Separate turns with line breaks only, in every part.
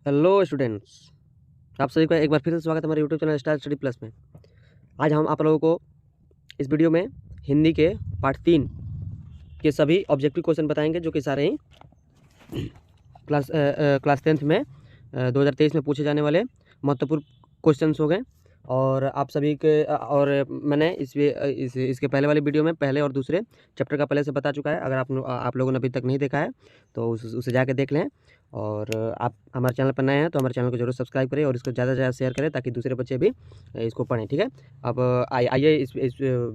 Hello students, आप सभी का एक बार फिर से स्वागत है हमारे YouTube channel star study plus में। आज हम आप लोगों को इस वीडियो में हिंदी के पार्ट 3 के सभी ऑब्जेक्टिव क्वेश्चन बताएंगे, जो कि सारे ही क्लास 10th में 2023 में पूछे जाने वाले महत्वपूर्ण क्वेश्चन हो गए। और आप सभी के और मैंने इसके पहले वाली वीडियो में पहले और दूसरे चैप्टर का पहले से बता चुका है। अगर आप लोगों ने अभी तक नहीं देखा है तो उसे जाके देख लें। और आप हमारे चैनल पर नए हैं तो हमारे चैनल को जरूर सब्सक्राइब करें और इसको ज़्यादा से ज़्यादा शेयर करें ताकि दूसरे बच्चे भी इसको पढ़ें। ठीक है, अब आइए इस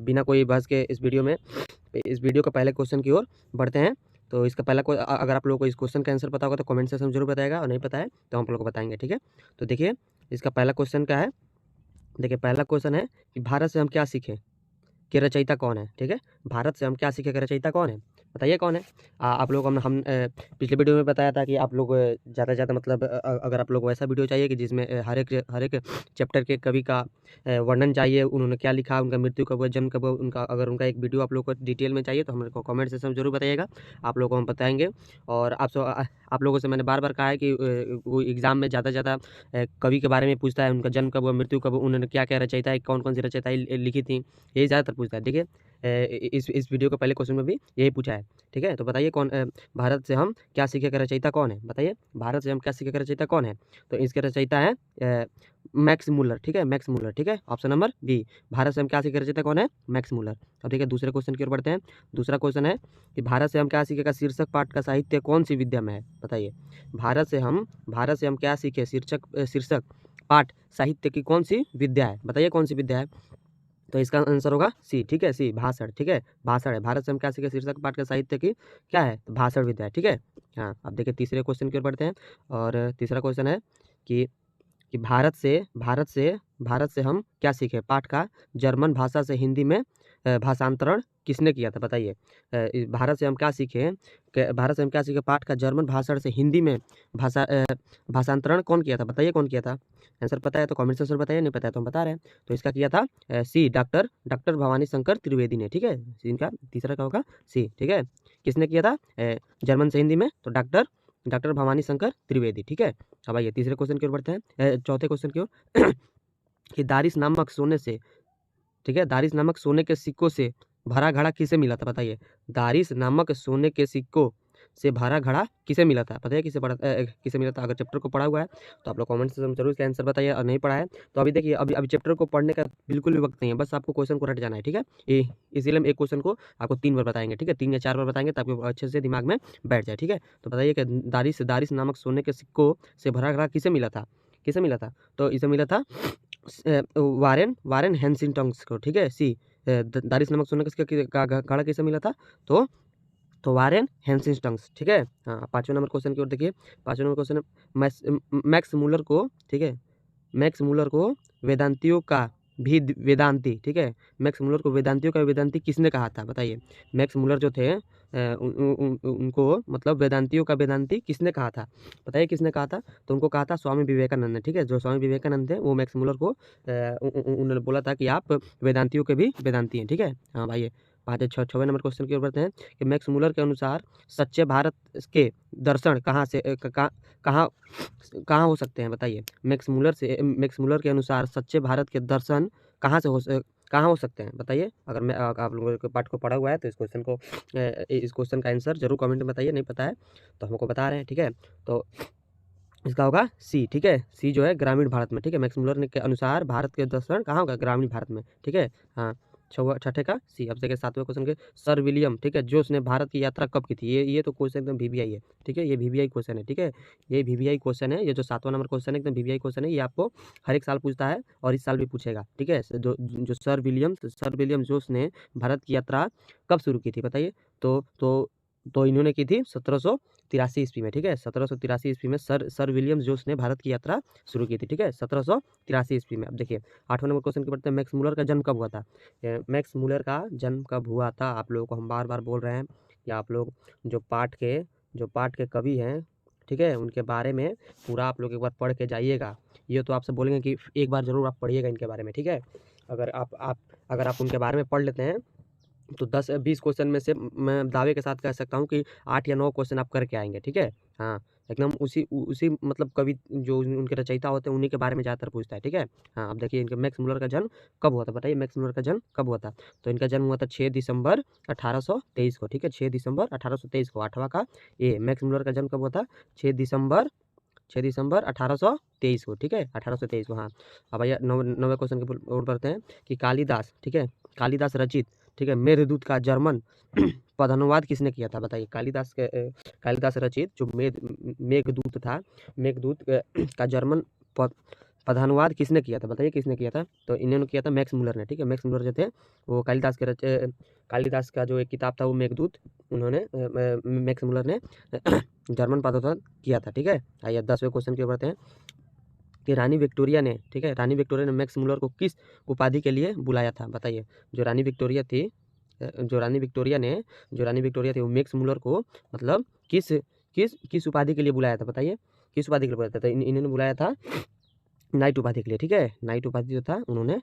बिना कोई बहस के इस वीडियो के पहले क्वेश्चन की ओर बढ़ते हैं। तो इसका पहला अगर आप लोगों को इस क्वेश्चन का आंसर पता होगा तो कमेंट सेक्शन में जरूर बताएगा, और नहीं पता है तो हम आप लोग को बताएंगे। ठीक है, तो देखिए इसका पहला क्वेश्चन क्या है। देखिए पहला क्वेश्चन है कि भारत से हम क्या सीखें कि रचयिता कौन है। ठीक है, भारत से हम क्या सीखे कि रचयिता कौन है, बताइए कौन है। आप लोग हम पिछले वीडियो में बताया था कि आप लोग ज़्यादा से ज़्यादा मतलब अगर आप लोग को ऐसा वीडियो चाहिए कि जिसमें हर एक चैप्टर के कवि का वर्णन चाहिए, उन्होंने क्या लिखा, उनका मृत्यु कब हुआ, जन्म कब हुआ, उनका अगर उनका एक वीडियो आप लोग को डिटेल में चाहिए तो हमारे को कमेंट सेक्शन में जरूर बताइएगा, आप लोग को हम बताएंगे। और आप लोगों से मैंने बार बार कहा है कि वो एग्ज़ाम में ज़्यादा से ज़्यादा कवि के बारे में पूछता है, उनका जन्म कब हुआ, मृत्यु कब हुआ, उन्होंने क्या क्या रचयिताएँ कौन कौन सी रचयिताएँ लिखी थी, यही ज़्यादातर पूछता है। देखिए इस वीडियो के पहले क्वेश्चन में भी यही पूछा है। ठीक है, तो बताइए कौन भारत से हम क्या सीखे का रचयिता कौन है, बताइए भारत से हम क्या सीखे का रचयिता कौन है। तो इसके रचयिता है मैक्स मूलर। ठीक है, मैक्स मूलर। ठीक है, ऑप्शन नंबर बी, भारत से हम क्या सीखे रचयिता कौन है, मैक्स मूलर। अब देखिए दूसरे क्वेश्चन की ओर बढ़ते हैं। दूसरा क्वेश्चन है कि भारत से हम क्या सीखे का शीर्षक पाठ का साहित्य कौन सी विद्या में है, बताइए भारत से हम क्या सीखे शीर्षक पाठ साहित्य की कौन सी विद्या है, बताइए कौन सी विद्या है। तो इसका आंसर होगा सी। ठीक है, सी भाषण। ठीक है, भाषण है। भारत से हम क्या सीखे शीर्षक पाठ का साहित्य की क्या है, तो भाषण विद्या है। ठीक है, हाँ अब देखिए तीसरे क्वेश्चन की ओर बढ़ते हैं। और तीसरा क्वेश्चन है कि भारत से हम क्या सीखे पाठ का जर्मन भाषा से हिंदी में भाषांतरण किसने किया था, बताइए भारत से हम क्या सीखे भारत से हम क्या सीखे पाठ का जर्मन भाषा से हिंदी में भाषांतरण कौन किया था, बताइए कौन किया था। आंसर पता है तो कमेंट सेक्शन बताइए, नहीं पता है तो हम बता रहे हैं। तो इसका किया था सी, डॉक्टर डॉक्टर भवानी शंकर त्रिवेदी ने। ठीक है, इनका तीसरा क्या होगा, सी। ठीक है, किसने किया था जर्मन से हिंदी में, तो डॉक्टर डॉक्टर भवानी शंकर त्रिवेदी। ठीक है, अब आइए तीसरे क्वेश्चन की ओर बढ़ते हैं, चौथे क्वेश्चन की ओर कि दारिस नामक सोने से, ठीक है, दारिस नामक सोने के सिक्कों से भरा घड़ा किसे मिला था, बताइए दारिस नामक सोने के सिक्कों से भरा घड़ा किसे मिला था, बताइए किसे मिला था। अगर चैप्टर को पढ़ा हुआ है तो आप लोग कमेंट सेक्शन में जरूर इसका आंसर बताइए, और नहीं पढ़ा है तो अभी देखिए अभी अभी चैप्टर को पढ़ने का बिल्कुल भी वक्त नहीं है, बस आपको क्वेश्चन को रट जाना है। ठीक है, इसीलिए हम एक क्वेश्चन को आपको 3 बार बताएंगे। ठीक है, 3 या 4 बार बताएंगे ताकि वो अच्छे से दिमाग में बैठ जाए। ठीक है, तो बताइए कि दारिस नामक सोने के सिक्कों से भरा घड़ा किसे मिला था, किसे मिला था। तो इसे मिला था वारेन वारेन हेंसिंगटन्स को। ठीक है, सी दारिस नमक सोने का घड़ा किसे मिला था, तो वारेन हेंसिंगटन्स। ठीक है, हाँ पांचवें नंबर क्वेश्चन की ओर देखिए। पांचवें नंबर क्वेश्चन है मैक्स मूलर को, ठीक है, मैक्स मूलर को वेदांतियों का भी वेदांती, ठीक है, मैक्स मूलर को वेदांतियों का वेदांती किसने कहा था, बताइए मैक्स मूलर जो थे उनको मतलब वेदांतियों का वेदांती किसने कहा था, बताइए किसने कहा था। तो उनको कहा था स्वामी विवेकानंद ने। ठीक है, जो स्वामी विवेकानंद थे वो मैक्स मूलर को उन्होंने बोला था कि आप वेदांतियों के भी वेदांती हैं। ठीक है, हाँ भाई छवें नंबर क्वेश्चन की ओर बढ़ते हैं कि मैक्स मूलर के अनुसार सच्चे भारत के दर्शन कहाँ से कहाँ कहाँ हो सकते हैं, बताइए मैक्स मूलर के अनुसार सच्चे भारत के दर्शन कहाँ हो सकते हैं, बताइए। अगर मैं आप लोगों के पाठ को पढ़ा हुआ है तो इस क्वेश्चन का आंसर जरूर कमेंट में बताइए, नहीं पता है तो हमको बता रहे हैं। ठीक है, तो इसका होगा सी। ठीक है, सी जो है ग्रामीण भारत में। ठीक है, मैक्स मूलर ने के अनुसार भारत के दर्शन कहाँ होगा, ग्रामीण भारत में। ठीक है, हाँ छठे का सी। अब देखिए सातवें क्वेश्चन के सर विलियम, ठीक है, जोस ने भारत की यात्रा कब की थी। ये तो क्वेश्चन एकदम वीवीआई है। ठीक है, ये वीवीआई क्वेश्चन है। ठीक है, ये वीवीआई क्वेश्चन है, ये जो सातवां नंबर क्वेश्चन है एकदम वीवीआई क्वेश्चन है, ये आपको हर एक साल पूछता है और इस साल भी पूछेगा। ठीक है, जो सर विलियम जोस ने भारत की यात्रा कब शुरू की थी, बताइए। तो इन्होंने की थी 1783 ईस्वी में। ठीक है, 1783 ईस्वी में सर विलियम जोस ने भारत की यात्रा शुरू की थी। ठीक है, 1783 ईस्वी में। अब देखिए आठवें नंबर क्वेश्चन के बढ़ते हैं, मैक्स मूलर का जन्म कब हुआ था। मैक्स मूलर का जन्म कब हुआ था, आप लोगों को हम बार बार बोल रहे हैं कि आप लोग जो पाठ के कवि हैं, ठीक है, उनके बारे में पूरा आप लोग एक बार पढ़ के जाइएगा। ये तो आपसे बोलेंगे कि एक बार जरूर आप पढ़िएगा इनके बारे में। ठीक है, अगर आप उनके बारे में पढ़ लेते हैं तो 10-20 क्वेश्चन में से मैं दावे के साथ कह सकता हूँ कि 8 या 9 क्वेश्चन आप करके आएँगे, ठीक है? हाँ, एकदम उसी मतलब कवि जो उनके रचयिता होते हैं उन्हीं के बारे में ज़्यादातर पूछता है, ठीक है? हाँ, अब देखिए इनके मैक्स मुलर का जन्म कब हुआ था? बताइए मैक्स मुलर का जन्म कब हुआ था? तो इनका जन्म हुआ था 6 दिसंबर 1823 को, ठीक है? 6 दिसंबर 1823 को, 8वां का ए। मैक्स मुलर का जन्म कब हुआ था? 6 दिसंबर 1823 को, ठीक है? 1823 को, हाँ। अब आइए 9वें क्वेश्चन की ओर बढ़ते हैं कि कालिदास, ठीक है? कालिदास रचित, ठीक है, मेघदूत का जर्मन पदानुवाद किसने किया था? बताइए कालिदास रचित जो मेघदूत था, मेघदूत का जर्मन पदानुवाद किसने किया था? बताइए किसने किया था? तो इन्होंने किया था मैक्स मुलर ने, ठीक है? मैक्स मुलर जो थे वो कालिदास का जो एक किताब था वो मेघदूत, उन्होंने मैक्स मुलर ने जर्मन पदानुवाद किया था, ठीक है? आइए 10वें क्वेश्चन की ओर बढ़ते हैं कि रानी विक्टोरिया ने, ठीक है, रानी विक्टोरिया ने मैक्स मुलर को किस उपाधि के लिए बुलाया था? बताइए। जो रानी विक्टोरिया थी जो रानी विक्टोरिया थी वो मैक्स मुलर को मतलब किस उपाधि के लिए बुलाया था? बताइए किस उपाधि के लिए बुलाया था? तो इन्होंने बुलाया था नाइट उपाधि के लिए, ठीक है? नाइट उपाधि जो था उन्होंने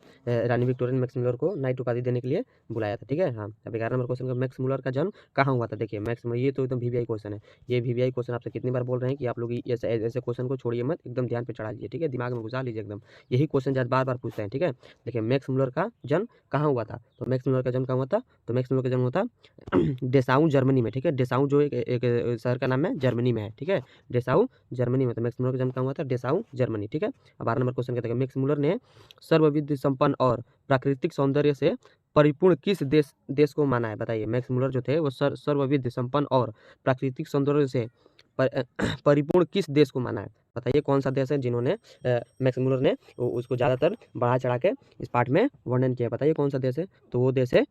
रानी विक्टोरिया ने मैक्स मुलर को नाइट उपाधि देने के लिए बुलाया था, ठीक है? हाँ, अब 11 नंबर क्वेश्चन का मैक्स मुलर का जन्म कहाँ हुआ था? देखिए मैक्स मुलर, ये तो एकदम वीवीआई क्वेश्चन है। ये वीवीआई क्वेश्चन आपसे कितनी बार बोल रहे हैं कि आप लोग ऐसे ऐसे क्वेश्चन को छोड़िए मत, एकदम ध्यान पे चढ़ा लीजिए, ठीक है? दिमाग में घुसा लीजिए एकदम। यही क्वेश्चन ज़्यादा बार-बार पूछते हैं, ठीक है? देखिए मैक्स मुलर का जन्म कहाँ हुआ था? तो मैक्स मुलर का जन्म कहाँ हुआ था? तो मैक्स मुलर का जन्म हुआ था डेसाऊ जर्मनी में, ठीक है? डेसाऊ जो एक शहर का नाम है, जर्मनी में है, ठीक है? डेसाऊ जर्मनी में। तो मैक्स मुलर का जन्म कहाँ हुआ था? डेसाऊ जर्मनी, ठीक है? अब 12 नंबर क्वेश्चन कहते हैं मैक्स मुलर ने सर्वविध संपन्न और प्राकृतिक सौंदर्य से परिपूर्ण किस देश को माना है? बताइए। मैक्स मुलर जो थे वो सर्वविध संपन्न और प्राकृतिक सौंदर्य से परिपूर्ण किस देश को माना है? बताइए कौन सा देश है जिन्होंने मैक्स मुलर ने उसको ज़्यादातर बढ़ा चढ़ा के इस पाठ में वर्णन किया? बताइए कौन सा देश है? तो वो देश है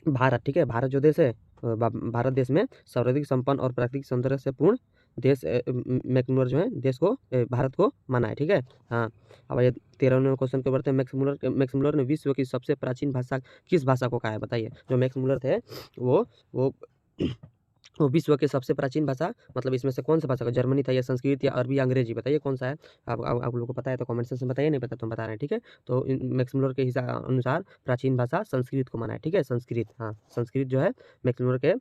भारत, ठीक है? भारत जो देश है भारत देश में सर्वाधिक संपन्न और प्राकृतिक सौंदर्य से पूर्ण देश मैक्स मुलर जो है देश को भारत को माना है, ठीक है? हाँ, अब ये 13वें क्वेश्चन पे बढ़ते हैं। मैक्स मुलर ने विश्व की सबसे प्राचीन भाषा किस भाषा को कहा है? बताइए। जो मैक्स मुलर थे वो वो विश्व के सबसे प्राचीन भाषा मतलब इसमें से कौन सा भाषा का? जर्मनी था या संस्कृत या अरबी या अंग्रेजी? बताइए कौन सा है? आप लोगों को पता है तो कमेंट सेक्शन में बताइए, नहीं पता तो हम बता रहे हैं, ठीक है? तो मैक्स मुलर के अनुसार प्राचीन भाषा संस्कृत को माना है, ठीक है? संस्कृत, हाँ, संस्कृत जो है मैक्स मुलर के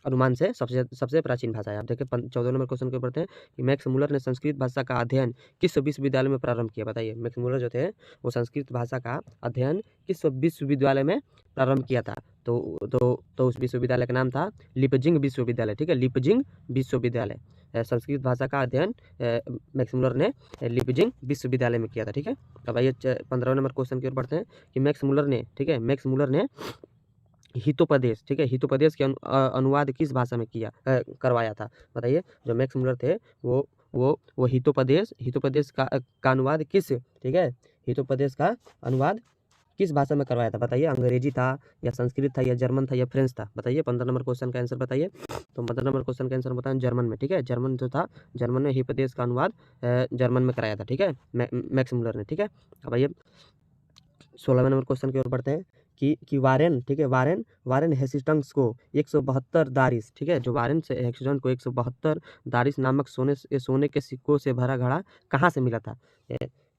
अनुमान से सबसे प्राचीन भाषा है। आप देखिए 14 नंबर क्वेश्चन के बढ़ते हैं कि मैक्स मुलर ने संस्कृत भाषा का अध्ययन किस विश्वविद्यालय में प्रारंभ किया? बताइए। मैक्स मुलर जो थे वो संस्कृत भाषा का अध्ययन किस विश्वविद्यालय में प्रारंभ किया था? तो उस विश्वविद्यालय का नाम था लिपजिंग विश्वविद्यालय, ठीक है? लिपजिंग विश्वविद्यालय। संस्कृत भाषा का अध्ययन मैक्स मुलर ने लिपजिंग विश्वविद्यालय में किया था, ठीक है? अब आइए 15वें नंबर क्वेश्चन की ओर बढ़ते हैं कि मैक्स मुलर ने, ठीक है, मैक्स मुलर ने हितोपदेश, ठीक है, हितोपदेश के अनुवाद किस भाषा में करवाया था? बताइए। जो मैक्स मुलर थे वो हितोपदेश का अनुवाद किस, ठीक है, हितोपदेश का अनुवाद किस भाषा में करवाया था? बताइए। अंग्रेजी था या संस्कृत था या जर्मन था या फ्रेंच था? बताइए। 15 नंबर क्वेश्चन का आंसर बताइए। तो 15 नंबर क्वेश्चन का आंसर बताएं जर्मन में, ठीक है? जर्मन जो था, जर्मन में हितोपदेश का अनुवाद जर्मन में कराया था, ठीक है, मैक्स मुलर ने, ठीक है? अब आइए 16वें नंबर क्वेश्चन की ओर बढ़ते हैं कि वारेन, ठीक है, वारेन हेस्टिंग्स को 172 दारिस, ठीक है, जो वारेन से हेस्टिंग्स को 172 दारिस नामक सोने के सिक्कों से भरा घड़ा कहाँ से मिला था?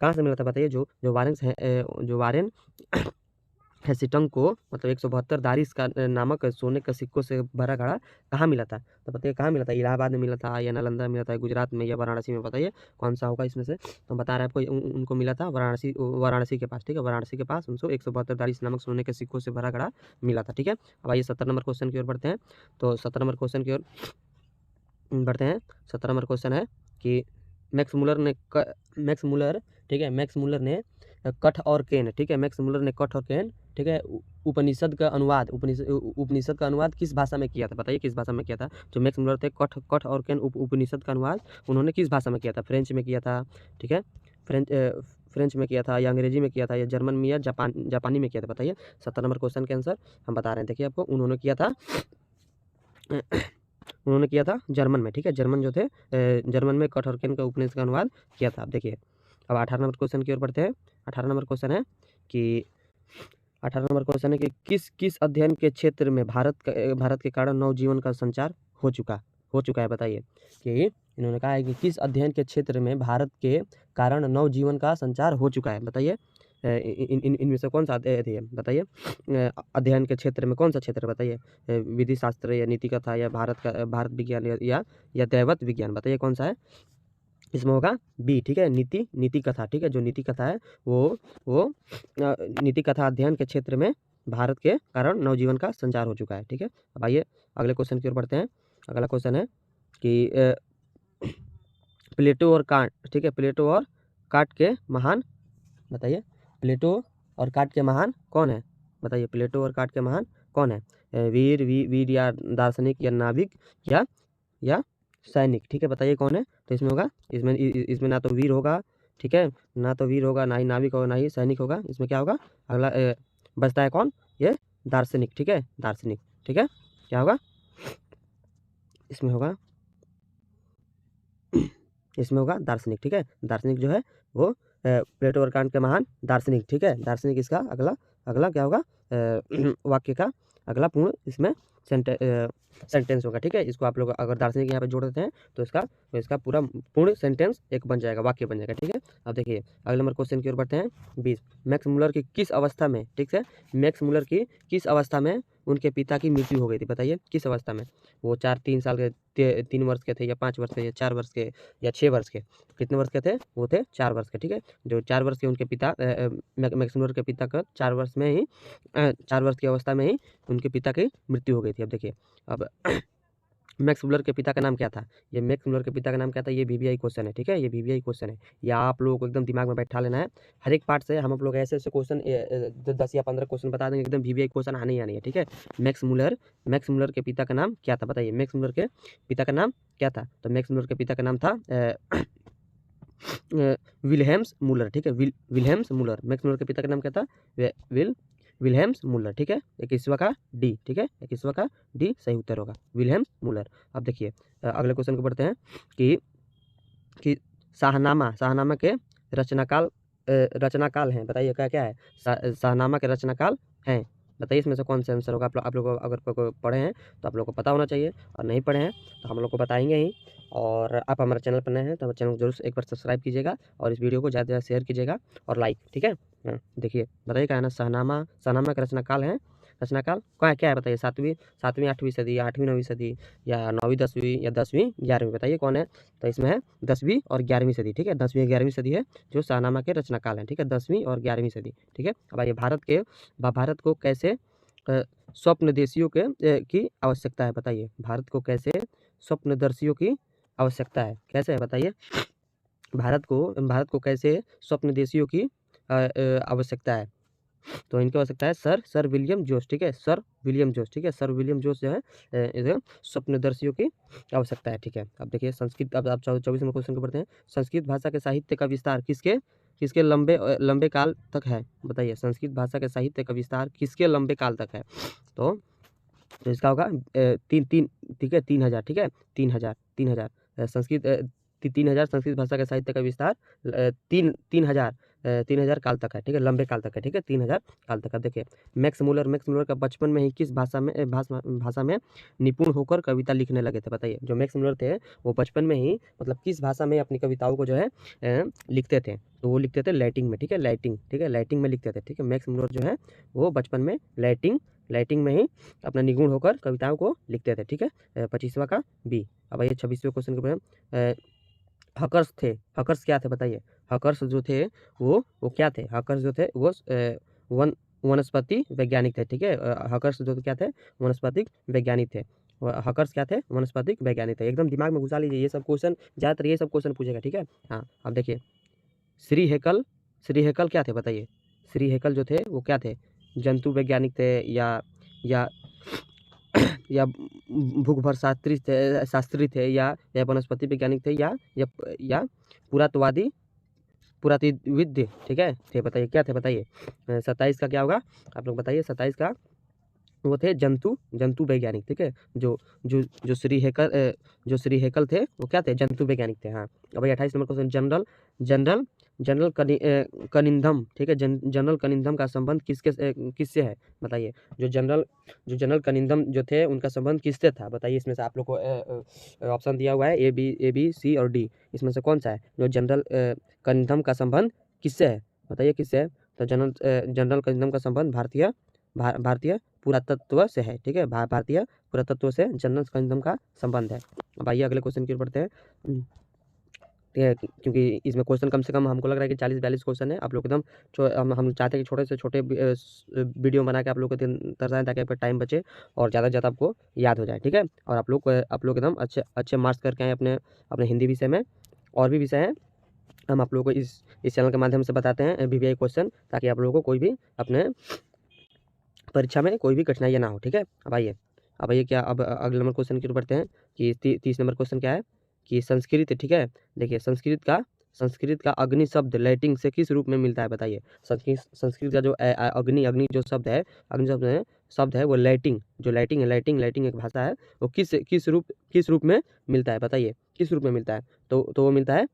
कहाँ से मिला था? बताइए। जो वारेन हेस्टिंग्स को मतलब 172 दारिस का नामक सोने के सिक्कों से भरा घड़ा कहाँ मिला था? तो बताइए कहाँ मिला था? इलाहाबाद में मिला था या नालंदा में मिला था, गुजरात में या वाराणसी में? बताइए कौन सा होगा इसमें से? तो बता रहे हैं आपको उनको मिला था वाराणसी के पास, ठीक है? वाराणसी के पास उनको 172 दारिस नामक सोने के सिक्कों से भरा घड़ा मिला था, ठीक है? अब आइए 17 नंबर क्वेश्चन की ओर बढ़ते हैं। तो 17 नंबर क्वेश्चन की ओर बढ़ते हैं। 17 नंबर क्वेश्चन है कि मैक्स मुलर, ठीक है, मैक्स मुलर ने कठ और केन, ठीक है, मैक्स मुलर ने कठ और केन, ठीक है, उपनिषद का अनुवाद किस भाषा में किया था? बताइए किस भाषा में किया था? जो मैक्स मुलर थे कठ और केन उपनिषद का अनुवाद उन्होंने किस भाषा में किया था? फ्रेंच में किया था, ठीक है, फ्रेंच में किया था या अंग्रेजी में किया था या जर्मन में या जापानी में किया था? बताइए। 17 नंबर क्वेश्चन के आंसर हम बता रहे हैं। देखिए आपको उन्होंने किया था जर्मन में, ठीक है? जर्मन जो थे जर्मन में कठ और केन का उपनिषद का अनुवाद किया था। आप देखिए। अब 18 नंबर क्वेश्चन की ओर बढ़ते हैं। 18 नंबर क्वेश्चन है कि किस अध्ययन के क्षेत्र में भारत के कारण नवजीवन का संचार हो चुका है? बताइए। कि इन्होंने कहा है कि किस अध्ययन के क्षेत्र में भारत के कारण नवजीवन का संचार हो चुका है? बताइए। इनमें से कौन सा है बताइए। अध्ययन के क्षेत्र में कौन सा क्षेत्र बताइए, विधि शास्त्र या नीति कथा या भारत विज्ञान या दैवत विज्ञान, बताइए कौन सा है। इसमें होगा बी, ठीक है, नीति कथा, ठीक है। जो नीति कथा है वो नीति कथा अध्ययन के क्षेत्र में भारत के कारण नवजीवन का संचार हो चुका है, ठीक है। अब आइए अगले क्वेश्चन की ओर बढ़ते हैं। अगला क्वेश्चन है कि प्लेटो और कांट, ठीक है, प्लेटो और कांट के महान, बताइए प्लेटो और कांट के महान कौन है, बताइए प्लेटो और कांट के महान कौन है। वीर या दार्शनिक या नाविक या सैनिक, ठीक है, बताइए कौन है। तो इसमें होगा, इसमें ना तो वीर होगा, ठीक है, ना तो वीर होगा, ना ही नाविक होगा, ना ही सैनिक होगा। इसमें क्या होगा, अगला बचता है कौन, ये दार्शनिक, ठीक है, दार्शनिक, ठीक है। क्या होगा इसमें होगा दार्शनिक, ठीक है। दार्शनिक जो है वो प्लेटो और कांट के महान दार्शनिक, ठीक है। दार्शनिक इसका अगला क्या होगा, वाक्य का अगला पूर्ण इसमें सेंटेंस होगा, ठीक है। इसको आप लोग अगर दार्शनिक यहाँ पे जोड़ देते हैं तो इसका पूरा पूर्ण सेंटेंस एक बन जाएगा, वाक्य बन जाएगा, ठीक है। अब देखिए अगले नंबर क्वेश्चन की ओर बढ़ते हैं। 20 मैक्स मुलर की किस अवस्था में, ठीक है, मैक्स मुलर की किस अवस्था में उनके पिता की मृत्यु हो गई थी, बताइए किस अवस्था में। वो 3 साल के 3 वर्ष के थे या 5 वर्ष के या 4 वर्ष के या 6 वर्ष के, कितने वर्ष के थे, वो थे 4 वर्ष के, ठीक है। जो 4 वर्ष के उनके पिता मैक्स मुलर के पिता का 4 वर्ष में ही 4 वर्ष की अवस्था में ही उनके पिता की मृत्यु हो गई थी। अब देखिए अब मैक्स मुलर के पिता का नाम क्या था, ये मैक्स मुलर के पिता का नाम क्या था, ये वीवीआई क्वेश्चन है, ठीक है, ये वीवीआई क्वेश्चन है। या आप लोगों को एकदम दिमाग में बैठा लेना है। हर एक पार्ट से हम लोग ऐसे ऐसे क्वेश्चन 10 या 15 क्वेश्चन बता देंगे, एकदम वीवीआई क्वेश्चन आने ही आने है, ठीक है। मैक्स मुलर के पिता का नाम क्या था, बताइए मैक्स मुलर के पिता का नाम क्या था। तो मैक्स मुलर के पिता का नाम था विल्हेम्स मुलर, ठीक है, विल्हेम्स मुलर। मैक्स मुलर के पिता का नाम क्या था, विल्हेम्स मुलर, ठीक है। 21वां का डी, ठीक है, 21वां का डी सही उत्तर होगा, विल्हेम्स मुलर। अब देखिए अगले क्वेश्चन को बढ़ते हैं कि शाहनामा के रचनाकाल हैं, बताइए क्या क्या है, शाहनामा के रचनाकाल हैं, बताइए इसमें से कौन सा आंसर होगा। आप लोग अगर पढ़े हैं तो आप लोग को पता होना चाहिए, और नहीं पढ़े हैं तो हम लोग को बताएंगे ही। और आप हमारे चैनल पर नए हैं तो हमारे चैनल को जरूर एक बार सब्सक्राइब कीजिएगा और इस वीडियो को ज़्यादा से ज़्यादा शेयर कीजिएगा और लाइक, ठीक है। देखिए बताइए क्या है ना, शाहनामा का रचनाकाल है, रचनाकाल क्या है बताइए, 7वीं 8वीं सदी या 8वीं 9वीं सदी या 9वीं 10वीं या 10वीं 11वीं, बताइए कौन है। तो इसमें है 10वीं और 11वीं सदी, ठीक है, 10वीं और 11वीं सदी है जो शाहनामा के रचनाकाल है, ठीक है, 10वीं और 11वीं सदी, ठीक है। अब आइए भारत को कैसे स्वप्नदर्शियों की आवश्यकता है, बताइए भारत को कैसे स्वप्नदर्शियों की आवश्यकता है, कैसे है बताइए। भारत को कैसे स्वप्नदर्शियों की आवश्यकता है। तो इनकी आवश्यकता है सर विलियम जोस, ठीक है, सर विलियम जोस, ठीक है, सर विलियम जोस जो है स्वप्नदर्शियों की आवश्यकता है, ठीक है। अब देखिए संस्कृत, अब आप 24 नंबर क्वेश्चन को पढ़ते हैं। संस्कृत भाषा के साहित्य का विस्तार किसके लंबे काल तक है, बताइए संस्कृत भाषा के साहित्य का विस्तार किसके लंबे काल तक है। तो इसका होगा 3 ठीक है, 3000, ठीक है, 3000 संस्कृत 3000 संस्कृत भाषा के साहित्य का विस्तार 3000 काल तक है, ठीक है, लंबे काल तक है, ठीक है, 3000 काल तक। अब देखिए मैक्स मुलर का बचपन में ही किस भाषा में निपुण होकर कविता लिखने लगे थे, बताइए। जो मैक्स मुलर थे वो बचपन में ही मतलब किस भाषा में अपनी कविताओं को जो है लिखते थे, तो वो लिखते थे लैटिन में, ठीक है, लैटिन, ठीक है, लैटिन में लिखते थे, ठीक है। मैक्स मुलर जो है वो बचपन में लैटिन में ही अपना निपुण होकर कविताओं को लिखते थे, ठीक है। 25वां का बी। अब आइए 26वें क्वेश्चन के हकर्स क्या थे, बताइए। हकर्स जो थे वो क्या थे, हकर्स जो थे वो वनस्पति वैज्ञानिक थे, ठीक है। हकर्स जो क्या थे, वनस्पतिक वैज्ञानिक थे। हकर्स क्या थे, वनस्पतिक वैज्ञानिक थे। एकदम दिमाग में घुसा लीजिए, ये सब क्वेश्चन ज़्यादातर ये सब क्वेश्चन पूछेगा, ठीक है। हाँ अब देखिए श्री हेकल क्या थे, बताइए। श्री हेकल जो थे वो क्या थे, जंतु वैज्ञानिक थे या या भूगोल शास्त्री थे या वनस्पति वैज्ञानिक थे या पुरातत्वविद, ठीक है, थे, बताइए क्या थे, बताइए। 27 का क्या होगा, आप लोग बताइए। 27 का वो थे जंतु वैज्ञानिक, ठीक है। जो श्री हेकल थे वो क्या थे, जंतु वैज्ञानिक थे। हाँ अब भाई 28 नंबर क्वेश्चन, जनरल कनिंघम, ठीक है, जनरल कनिंघम का संबंध किससे है, बताइए। जो जनरल कनिंघम जो थे उनका संबंध किससे था, बताइए। इसमें से आप लोग को ऑप्शन दिया हुआ है ए बी सी और डी, इसमें से कौन सा है। जो जनरल कनिंघम का संबंध किससे है, बताइए किससे है। तो जनरल कनिज्म का संबंध भारतीय पुरातत्व से है, ठीक है। भारतीय पुरातत्व से जनरल कनिज्म का संबंध है। अब आइए अगले क्वेश्चन की ओर बढ़ते हैं। ठीक है, क्योंकि इसमें क्वेश्चन कम से कम हमको लग रहा है कि 40-42 क्वेश्चन है। आप लोग एकदम हम चाहते हैं कि छोटे से छोटे वीडियो बना के आप लोग को दर्शाएं, ताकि आपका टाइम बचे और ज़्यादा से ज़्यादा आपको याद हो जाए, ठीक है। और आप लोग एकदम अच्छे मार्क्स करके आए अपने अपने हिंदी विषय में। और भी विषय हैं, हम आप लोगों को इस चैनल के माध्यम से बताते हैं VVI क्वेश्चन, ताकि आप लोगों को कोई भी अपने परीक्षा में कोई भी कठिनाइयाँ ना हो, ठीक है। अब आइए क्या अब अगले नंबर क्वेश्चन की ओर बढ़ते हैं कि 30 नंबर क्वेश्चन क्या है कि संस्कृत, ठीक है। देखिए, संस्कृत का अग्नि शब्द लैटिन से किस रूप में मिलता है, बताइए। संस्कृत का जो अग्नि जो शब्द है वो लैटिन है। लैटिन एक भाषा है, वो किस रूप में मिलता है, बताइए किस रूप में मिलता है। तो वो मिलता है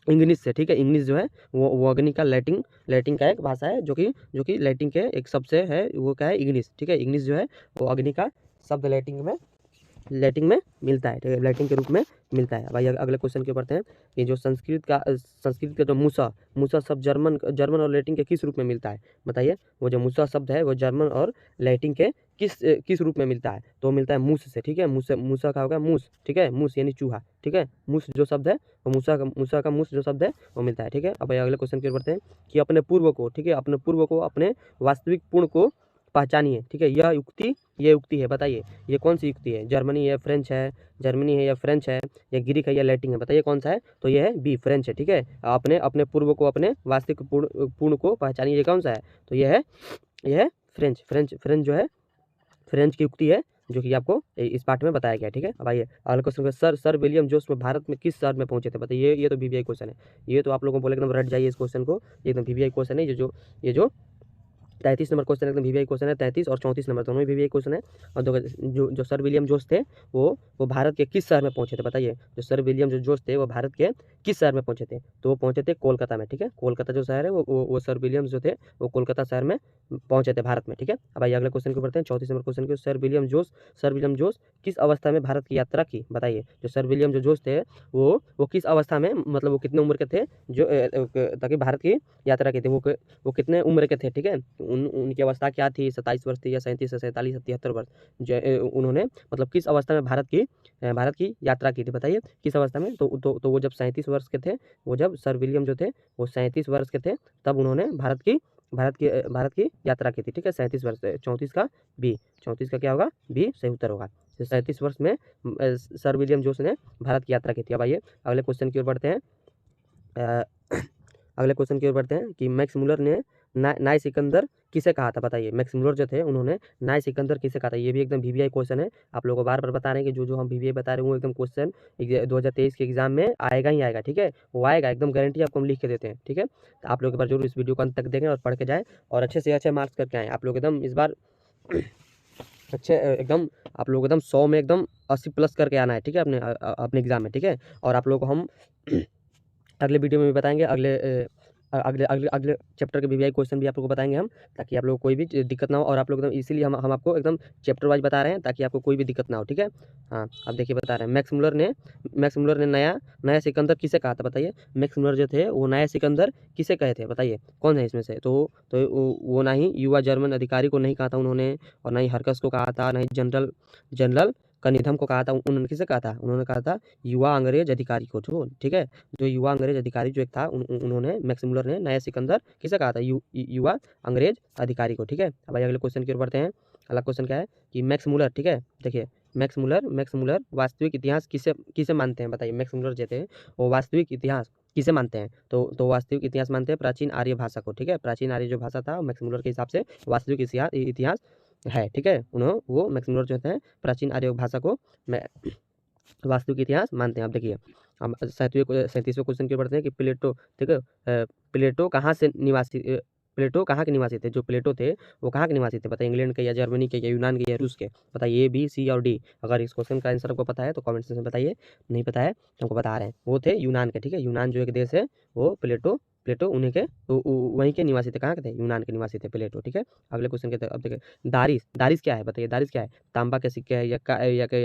इंग्लिश से, ठीक है। इंग्लिश जो है वो अग्नि का लैटिन का एक भाषा है, जो कि लैटिन के एक शब्द से है, वो क्या है, इंग्लिश, ठीक है। इंग्लिश जो है वो अग्नि का शब्द लैटिन में मिलता है, ठीक है, लैटिन के रूप में मिलता है। भाई अगले क्वेश्चन के बढ़ते हैं कि जो संस्कृत का जो मूसा शब्द जर्मन और लैटिन के किस रूप में मिलता है, बताइए। वो जो मूसा शब्द है वो जर्मन और लैटिन के किस रूप में मिलता है, तो मिलता है मूस से, ठीक है। मूसा का होगा मूस, ठीक है, मूस यानी चूहा, ठीक है। मूस जो शब्द है वो मूसा का मूस जो शब्द है वो मिलता है, ठीक है। अब अगले क्वेश्चन की ओर बढ़ते हैं कि अपने पूर्व को, ठीक है, अपने वास्तविक पूर्ण को पहचानिए, ठीक है। ये युक्ति है, बताइए ये कौन सी युक्ति है। जर्मनी है, फ्रेंच है, या ग्रीक है, या लैटिन है, बताइए कौन सा है। तो ये है बी, फ्रेंच है, ठीक है। अपने पूर्व को अपने वास्तविक पूर्ण को पहचानिए, ये कौन सा है। तो ये है फ्रेंच जो है, फ्रेंच की युक्ति है, जो कि आपको इस पाठ में बताया गया है, ठीक है। अब आइए अगले क्वेश्चन। सर विलियम जोस में भारत में किस शहर में पहुंचे थे, बताइए। ये तो VVI क्वेश्चन है, ये तो आप लोगों को बोले एकदम रट जाइए इस क्वेश्चन को, एकदम VVI क्वेश्चन है। ये जो 33 नंबर क्वेश्चन एकदम VVI क्वेश्चन है, 33 और 34 नंबर दोनों ही VVI क्वेश्चन है। और जो सर विलियम जोस थे वो भारत के किस शहर में पहुंचे थे, बताइए। जो सर विलियम जोस थे वो भारत के किस शहर में पहुंचे थे, तो वो पहुंचे थे कोलकाता में, ठीक है। कोलकाता जो शहर है वो सर विलियम जो थे वो कोलकाता शहर में पहुंचे थे भारत में, ठीक है। अब आइए अगले क्वेश्चन को बढ़ते हैं, 34 नंबर क्वेश्चन को। सर विलियम जोस किस अवस्था में भारत की यात्रा की, बताइए। जो सर विलियम जोस थे वो किस अवस्था में, मतलब वो कितने उम्र के थे जो ताकि भारत की यात्रा की थी, वो कितने उम्र के थे, ठीक है। उनकी अवस्था क्या थी, 27 वर्ष थी, या 37 या 47 या 73 वर्ष, उन्होंने मतलब किस अवस्था में भारत की यात्रा की थी, बताइए किस अवस्था में। तो वो जब 37 वर्ष के थे, वो जब सर विलियम जो थे वो 37 वर्ष के थे, तब उन्होंने भारत की यात्रा की थी, ठीक है। 37 वर्ष, 34 का क्या होगा, बी सही उत्तर होगा। 37 वर्ष में सर विलियम जोस ने भारत की यात्रा की थी। अब आइए अगले क्वेश्चन की ओर बढ़ते हैं। अगले क्वेश्चन की ओर बढ़ते हैं कि मैक्स मुलर ने नाय सिकंदर किसे कहा था, बताइए। मैक्स मुलर जो थे उन्होंने नाय सिकंदर किसे कहा था। ये भी एकदम VVI क्वेश्चन है, आप लोगों को बार बार बता रहे हैं कि जो हम VVI बता रहे हैं वो एकदम क्वेश्चन 2023 के एग्जाम में आएगा ही आएगा, ठीक है। वो आएगा, एकदम गारंटी आपको हम लिख के देते हैं, ठीक है। तो आप लोग एक बार जरूर इस वीडियो को अंत तक देखें और पढ़ के जाएँ और अच्छे से अच्छे मार्क्स करके आएँ। आप लोग एकदम इस बार अच्छे एकदम आप लोग एकदम 100 में एकदम 80+ करके आना है, ठीक है, अपने एग्जाम में, ठीक है। और आप लोग को हम अगले वीडियो में भी बताएंगे, अगले चैप्टर के VVI क्वेश्चन भी आप लोगों को बताएंगे हम, ताकि आप लोग को कोई भी दिक्कत ना हो। और आप लोग एकदम इसीलिए हम आपको एकदम चैप्टर वाइज बता रहे हैं, ताकि आपको कोई भी दिक्कत ना हो, ठीक है। हाँ, अब देखिए बता रहे हैं, मैक्स मुलर ने नया सिकंदर किसे कहा था, बताइए। मैक्स मुलर जो थे वो नया सिकंदर किसे कहे थे, बताइए कौन है इसमें से। तो वो ना ही युवा जर्मन अधिकारी को नहीं कहा था उन्होंने, और ना ही हरकस को कहा था, ना ही जनरल कनिधम को कहा था। उन्होंने किसे कहा था, उन्होंने कहा था युवा अंग्रेज अधिकारी को, ठीक है। जो युवा अंग्रेज अधिकारी जो एक था, उन्होंने मैक्स मुलर ने नया सिकंदर किसे कहा था, युवा अंग्रेज अधिकारी को, ठीक है। अब भाई अगले क्वेश्चन की ओर बढ़ते हैं। अगला क्वेश्चन क्या है कि मैक्स मुलर, ठीक है, देखिए मैक्स मुलर वास्तविक इतिहास किसे मानते हैं, बताइए। मैक्स मुलर जो थे वो वास्तविक इतिहास किसे मानते हैं, तो वास्तविक इतिहास मानते हैं प्राचीन आर्य भाषा को, ठीक है। प्राचीन आर्य जो भाषा था मैक्स मुलर के हिसाब से वास्तविक इतिहास है, ठीक है। वो मैक्स मुलर जो है प्राचीन आर्य भाषा को वास्तविक इतिहास मानते हैं। आप देखिए हम 37वें क्वेश्चन की बढ़ते हैं कि प्लेटो, ठीक है, प्लेटो कहाँ के निवासी थे। जो प्लेटो थे वो कहाँ के निवासी थे, बताइए। इंग्लैंड के, या जर्मनी के, या यूनान के, या रूस के, बताइए। A, B, C और D। अगर इस क्वेश्चन का आंसर आपको पता है तो कमेंट सेक्शन में बताइए, नहीं पता है तो हमको बता रहे हैं। वो थे यूनान के, ठीक है। यूनान जो एक देश है वो प्लेटो प्लेटो उन्हीं के वहीं के निवासी थे। कहाँ के थे? यूनान के निवासी थे प्लेटो। ठीक है, अगले क्वेश्चन के अब देखिए, दारिस दारिस क्या है बताइए? दारिस क्या है? तांबा के सिक्के है या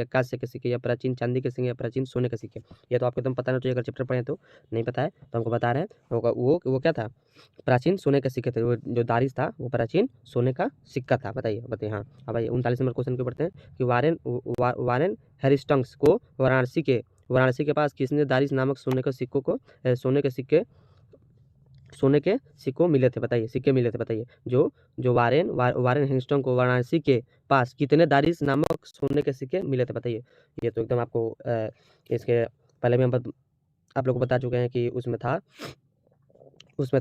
कांस्य के सिक्के या प्राचीन चांदी के सिक्के या प्राचीन सोने के सिक्के? ये तो आपको एकदम पता नहीं चाहिए अगर चैप्टर पढ़े तो। नहीं पता है तो हमको बता रहे हैं, वो क्या था? प्राचीन सोने के सिक्के थे। वो जो दारिस था वो प्राचीन सोने का सिक्का था। बताइए बताइए। हाँ अब आइए 39 नंबर क्वेश्चन के बढ़ते हैं कि वारेन हेरिस्टंग्स को वाराणसी के पास किसने दारिस नामक सोने के सिक्कों को सोने के सिक्कों मिले थे? बताइए, सिक्के मिले थे बताइए। जो वारेन हेरिस्टंग को वाराणसी के पास कितने दारिस नामक सोने के सिक्के मिले थे? बताइए। ये तो एकदम आपको इसके पहले भी हम आप लोग को बता चुके हैं कि उसमें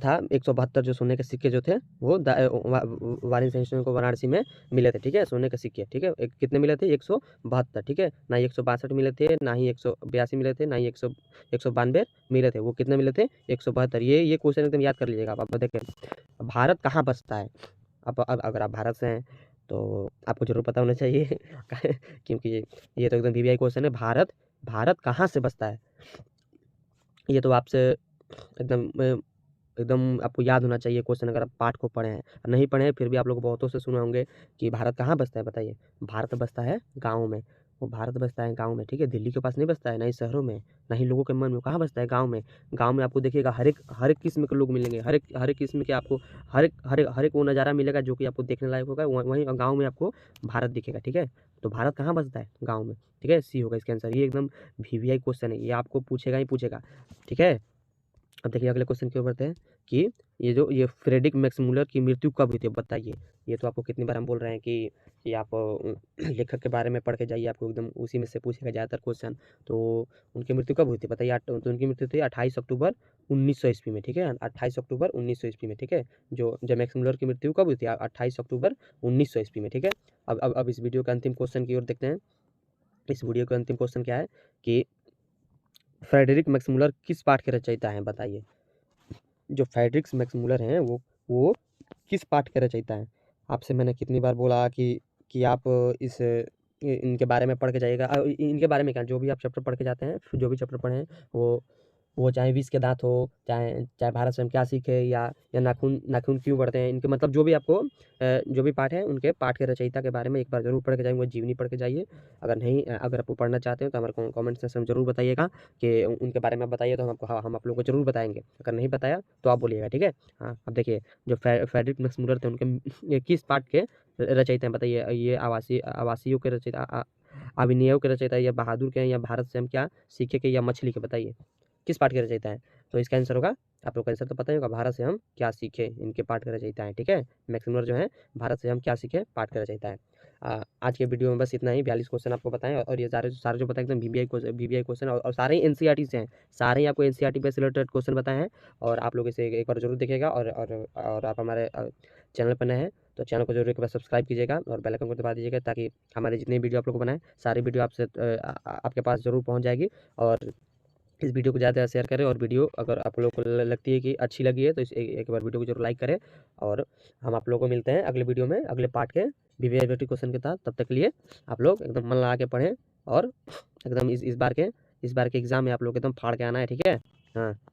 था 172 जो सोने के सिक्के जो थे वो वाराणसी हेरिस्टंग को वाराणसी में मिले थे। ठीक है, सोने के सिक्के। ठीक है, कितने मिले थे? 172। ठीक है, ना ही 162 मिले थे, ना ही 182 मिले थे, ना ही 192 मिले थे। वो कितने मिले थे? 172। ये क्वेश्चन एकदम याद कर लीजिएगा आप। देखें, भारत कहाँ बसता है? अब अगर आप भारत से हैं तो आपको जरूर पता होना चाहिए क्योंकि ये तो एकदम वीवीआई क्वेश्चन है। भारत कहाँ से बसता है? ये तो आपसे एकदम आपको याद होना चाहिए क्वेश्चन, अगर आप पाठ को पढ़े हैं। नहीं पढ़े हैं फिर भी आप लोग बहुतों से सुने होंगे कि भारत कहाँ बसता है? बताइए। भारत बसता है गाँव में। वो भारत बसता है गाँव में। ठीक है, दिल्ली के पास नहीं बसता है, ना ही शहरों में, ना ही लोगों के मन में। कहाँ बसता है? गाँव में। गाँव में आपको देखिएगा हर एक किस्म के लोग मिलेंगे। हर एक किस्म के आपको हर एक वो नज़ारा मिलेगा जो कि आपको देखने लायक होगा। वहीं गाँव में आपको भारत दिखेगा। ठीक है, तो भारत कहाँ बसता है? गाँव में। ठीक है, सी होगा इसका आंसर। ये एकदम वीवीआई क्वेश्चन है, ये आपको पूछेगा ही पूछेगा। ठीक है, अब देखिए अगले क्वेश्चन की ओर बढ़ते हैं कि ये फ्रेडरिक मैक्समूलर की मृत्यु कब हुई थी? बताइए। ये तो आपको कितनी बार हम बोल रहे हैं कि आप लेखक के बारे में पढ़ के जाइए, आपको एकदम उसी में से पूछेगा ज़्यादातर क्वेश्चन। तो उनकी मृत्यु कब हुई थी बताइए? तो उनकी मृत्यु थी 28 अक्टूबर 1900 ईस्वी में। ठीक है, 28 अक्टूबर 1900 ईस्वी में। ठीक है, जो मैक्समूलर की मृत्यु कब हुई थी? 28 अक्टूबर 1900 ईस्वी में। ठीक है, अब इस वीडियो के अंतिम क्वेश्चन की ओर देखते हैं। इस वीडियो का अंतिम क्वेश्चन क्या है कि फ्रेडरिक मैक्समूलर किस पाठ के रचयिता हैं? बताइए। जो फ्रेडरिक मैक्समूलर हैं वो किस पाठ के रचयिता हैं? आपसे मैंने कितनी बार बोला कि आप इनके बारे में पढ़ के जाइएगा। इनके बारे में क्या, जो भी आप चैप्टर पढ़ के जाते हैं, जो भी चैप्टर पढ़े हैं, वो चाहे विष के दांत हो, चाहे भारत से हम क्या सीखे, या नाखून नाखून क्यों बढ़ते हैं, इनके मतलब जो भी आपको जो भी पाठ है उनके पाठ के रचयिता के बारे में एक बार जरूर पढ़ के जाएंगे। जीवनी पढ़ के जाइए। अगर आपको पढ़ना चाहते हो तो हमारे कमेंट सेक्शन में जरूर बताइएगा कि उनके बारे में बताइए, तो हम आप लोगों को जरूर बताएंगे। अगर नहीं बताया तो आप बोलिएगा। ठीक है, हाँ अब देखिए, जो फ्रेडरिक मैक्समूलर थे उनके किस पाठ के रचयिता हैं? बताइए। ये आवासीय के रचयिता, अभिनयों के रचयिता, या बहादुर के हैं, या भारत से हम क्या सीखे के, या मछली के? बताइए किस पाठ के रचयिता हैं? तो इसका आंसर होगा, आप लोग का आंसर तो पता ही होगा, भारत से हम क्या सीखे, इनके पाठ के रचयिता हैं। ठीक है, मैक्समूलर जो है भारत से हम क्या सीखे पाठ के रचयिता है। आज के वीडियो में बस इतना ही। 42 क्वेश्चन आपको बताएं, और ये सारे जो बताएं एकदम वीवीआई क्वेश्चन, और सारे ही एनसीईआरटी से हैं। सारे ही आपको एनसीईआरटी पे रिलेटेड क्वेश्चन बताए हैं, और आप लोग इसे एक बार जरूर देखिएगा। और आप हमारे चैनल पर नए हैं तो चैनल को जरूर एक बार सब्सक्राइब कीजिएगा और बेल आइकन को दबा दीजिएगा, ताकि हमारे जितने वीडियो आप लोग को बनाएं सारी वीडियो आपके पास जरूर पहुँच जाएगी। और इस वीडियो को ज़्यादा शेयर करें, और वीडियो अगर आप लोगों को लगती है कि अच्छी लगी है तो एक बार वीडियो को जरूर लाइक करें। और हम आप लोगों को मिलते हैं अगले वीडियो में, अगले पार्ट के वीवीआई क्वेश्चन के साथ। तब तक के लिए आप लोग एकदम मन लगा के पढ़ें, और एकदम इस बार के एग्जाम में आप लोग एकदम फाड़ के आना है। ठीक है, हाँ तब